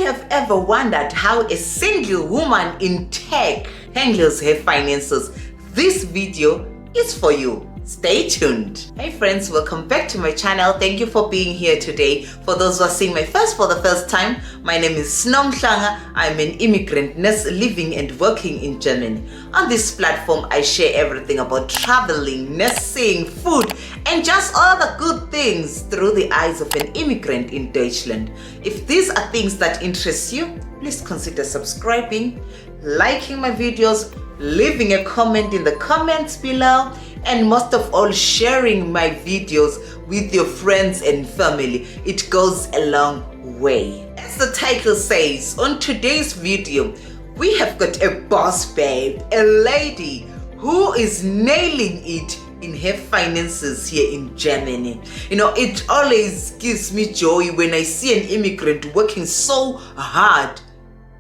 you have ever wondered how a single woman in tech handles her finances, this video is for you. Stay tuned. Hey friends, welcome back to my channel. Thank you for being here today. For those who are seeing my face for the first time, my name is Snomhlanga. I'm an immigrant nurse living and working in Germany. On this platform, I share everything about traveling, nursing, food, and just all the good things through the eyes of an immigrant in Deutschland. If these are things that interest you, please consider subscribing, liking my videos, leaving a comment in the comments below, and most of all, sharing my videos with your friends and family. It goes a long way. As the title says, on today's video, we have got a boss babe, a lady who is nailing it in her finances here in Germany. You know, it always gives me joy when I see an immigrant working so hard,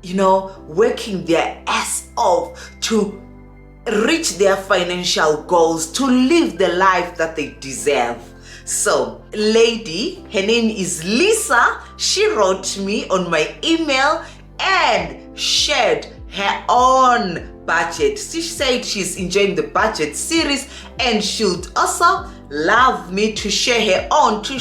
you know, working their ass off to reach their financial goals, to live the life that they deserve. So, lady, her name is Lisa. She wrote me on my email and shared her own budget. She said she's enjoying the budget series and should also love me to share her own, for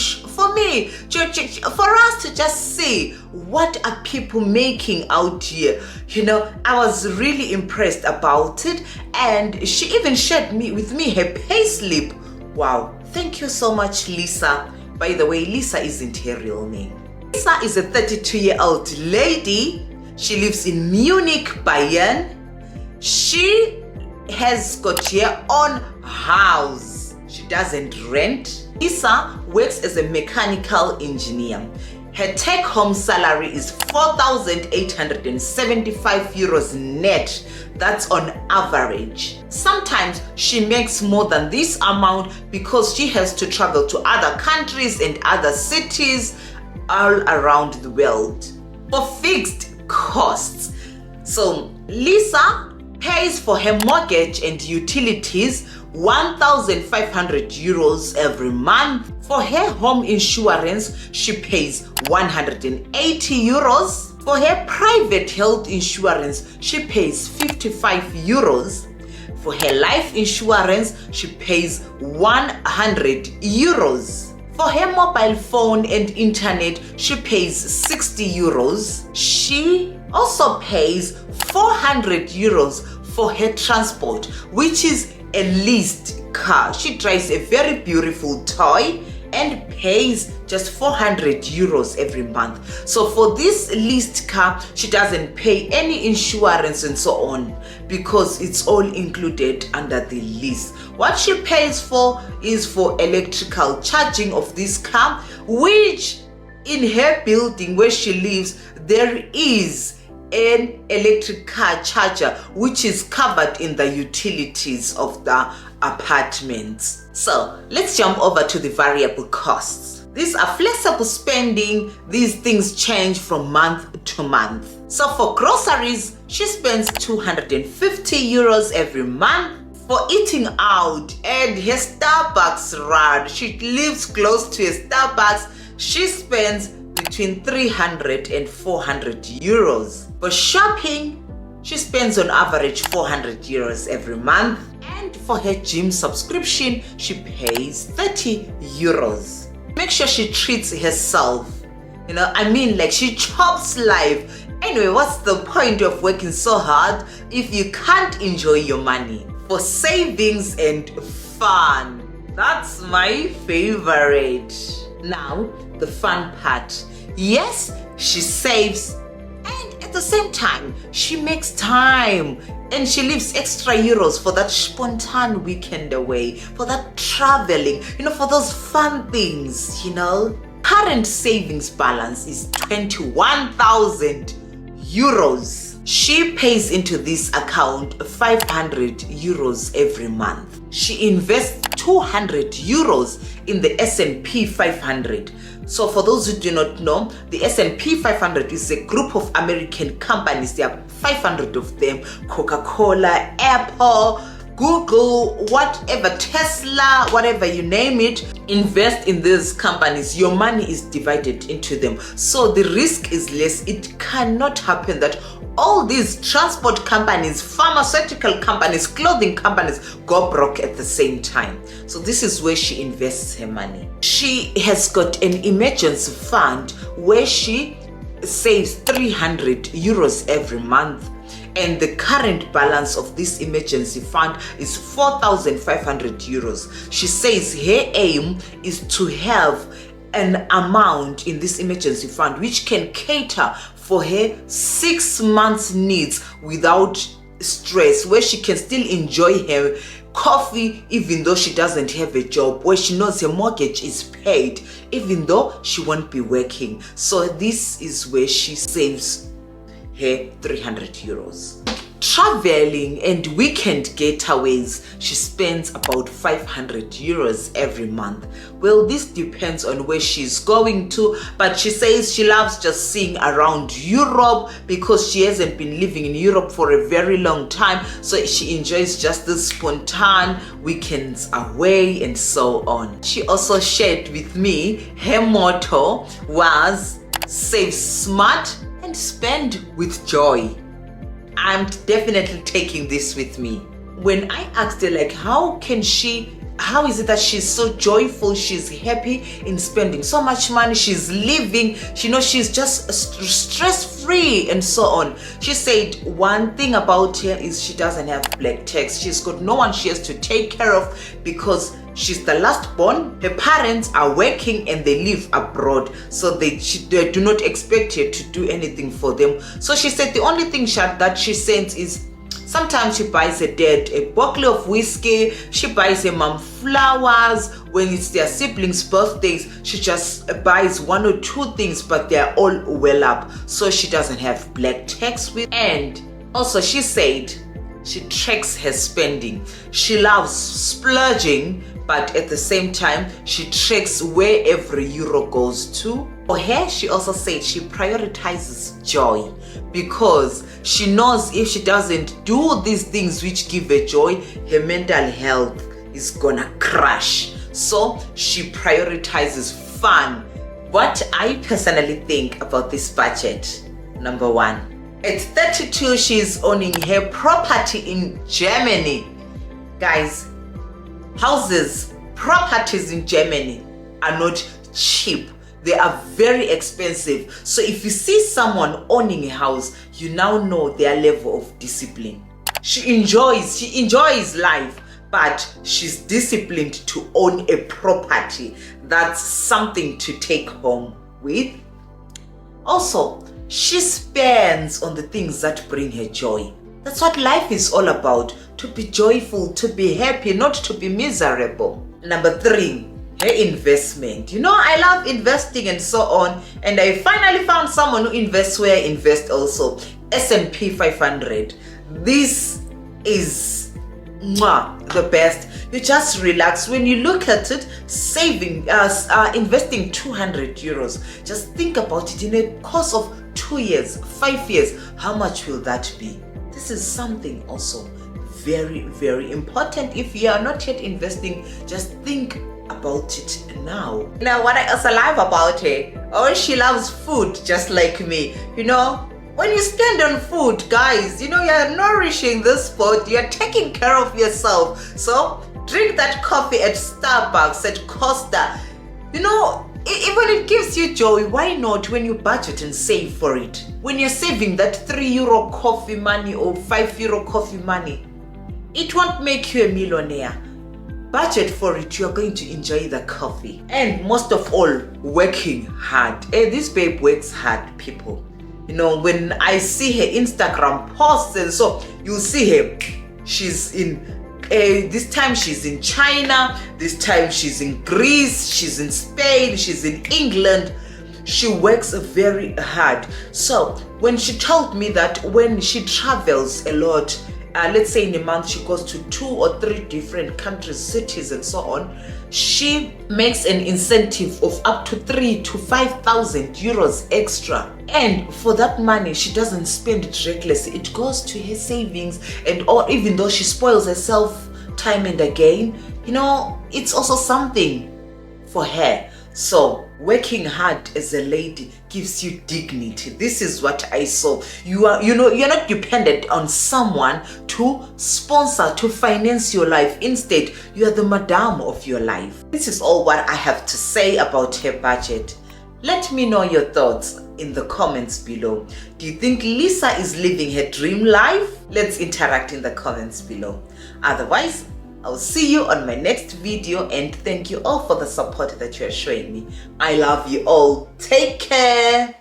us to just see what are people making out here. You know, I was really impressed about it, and she even shared with me her payslip. Wow, thank you so much, Lisa. By the way, Lisa isn't her real name. Lisa is a 32-year-old lady. She lives in Munich, Bayern. She has got her own house. She doesn't rent. Lisa works as a mechanical engineer. Her take-home salary is 4,875 euros net. That's on average. Sometimes she makes more than this amount because she has to travel to other countries and other cities all around the world for fixed costs. So Lisa pays for her mortgage and utilities 1,500 euros every month. For her home insurance, she pays 180 euros. For her private health insurance, she pays 55 euros. For her life insurance, she pays 100 euros. For her mobile phone and internet, she pays 60 euros. She also pays 400 euros for her transport, which is a leased car. She drives a very beautiful toy and pays just 400 euros every month. So for this leased car, she doesn't pay any insurance and so on because it's all included under the lease. What she pays for is for electrical charging of this car, which in her building where she lives, there is an electric car charger which is covered in the utilities of the apartments. So let's jump over to the variable costs. These are flexible spending. These things change from month to month. So for groceries, she spends 250 euros every month. For eating out and her Starbucks run, she lives close to a Starbucks, she spends between 300 and 400 euros. For shopping, she spends on average 400 euros every month. And for her gym subscription, she pays 30 euros. Make sure she treats herself. You know, I mean, like, she chops life. Anyway, what's the point of working so hard if you can't enjoy your money? For savings and fun. That's my favorite. Now, the fun part. Yes, she saves, and at the same time, she makes time and she leaves extra euros for that spontan weekend away, for that traveling, you know, for those fun things, you know. Current savings balance is 21,000 euros. She pays into this account 500 euros every month. She invests 200 euros in the S&P 500. So for those who do not know, the S&P 500 is a group of American companies. There are 500 of them: Coca-Cola, Apple, Google, whatever, Tesla, whatever you name it, invest in these companies. Your money is divided into them, so the risk is less. It cannot happen that all these transport companies, pharmaceutical companies, clothing companies go broke at the same time. So this is where she invests her money. She has got an emergency fund where she saves 300 euros every month, and the current balance of this emergency fund is 4,500 euros. She says her aim is to have an amount in this emergency fund which can cater for her 6 months needs without stress, where she can still enjoy her coffee even though she doesn't have a job, where she knows her mortgage is paid even though she won't be working. So this is where she saves her 300 euros. Traveling and weekend getaways, she spends about 500 euros every month. Well, this depends on where she's going to, but she says she loves just seeing around Europe because she hasn't been living in Europe for a very long time, so she enjoys just the spontaneous weekends away and so on. She also shared with me her motto was save smart and spend with joy. I'm definitely taking this with me. When I asked her, like, how is it that she's so joyful, she's happy in spending so much money, she's living, she knows she's just stress-free and so on. She said one thing about her is she doesn't have black tax. She's got no one she has to take care of because she's the last born. Her parents are working and they live abroad, so they do not expect her to do anything for them. So she said the only thing that she sends is sometimes she buys her dad a bottle of whiskey, she buys her mom flowers. When it's their siblings' birthdays, she just buys 1 or 2 things, but they're all well up, so she doesn't have black tax with. And also she said she tracks her spending. She loves splurging, but at the same time, she tracks where every euro goes to. For her, she also said she prioritizes joy because she knows if she doesn't do these things which give her joy, her mental health is gonna crash. So she prioritizes fun. What I personally think about this budget, number 1, at 32, she's owning her property in Germany. Guys, houses, properties in Germany are not cheap. They are very expensive. So if you see someone owning a house, you now know their level of discipline. She enjoys life, but she's disciplined to own a property. That's something to take home with. Also, she spends on the things that bring her joy. That's what life is all about, to be joyful, to be happy, not to be miserable. Number 3, her investment. You know, I love investing and so on, and I finally found someone who invests where I invest also. S&P 500. This is the best. You just relax when you look at it. Investing 200 euros, just think about it in a course of 2 years, 5 years. How much will that be? This is something also very, very important. If you are not yet investing, just think about it now. Now, what I also love about her, she loves food just like me. You know, when you spend on food, guys, you know, you're nourishing this food, you're taking care of yourself. So drink that coffee at Starbucks, at Costa. You know, even it gives you joy. Why not when you budget and save for it? When you're saving that 3 euro coffee money or 5 euro coffee money, it won't make you a millionaire. Budget for it, you're going to enjoy the coffee. And most of all, working hard. This babe works hard, people. You know, when I see her Instagram posts, and so you'll see her, she's in this time she's in China, this time she's in Greece, she's in Spain, she's in England. She works very hard. So when she told me that when she travels a lot, let's say in a month she goes to 2 or 3 different countries, cities and so on, she makes an incentive of up to 3,000 to 5,000 euros extra. And for that money, she doesn't spend it recklessly. It goes to her savings, and or even though she spoils herself time and again, it's also something for her. So working hard as a lady gives you dignity. This is what I saw. You're not dependent on someone to sponsor, to finance your life. Instead, you are the madam of your life. This is all what I have to say about her budget. Let me know your thoughts in the comments below. Do you think Lisa is living her dream life? Let's interact in the comments below. Otherwise, I'll see you on my next video, and thank you all for the support that you're showing me. I love you all. Take care.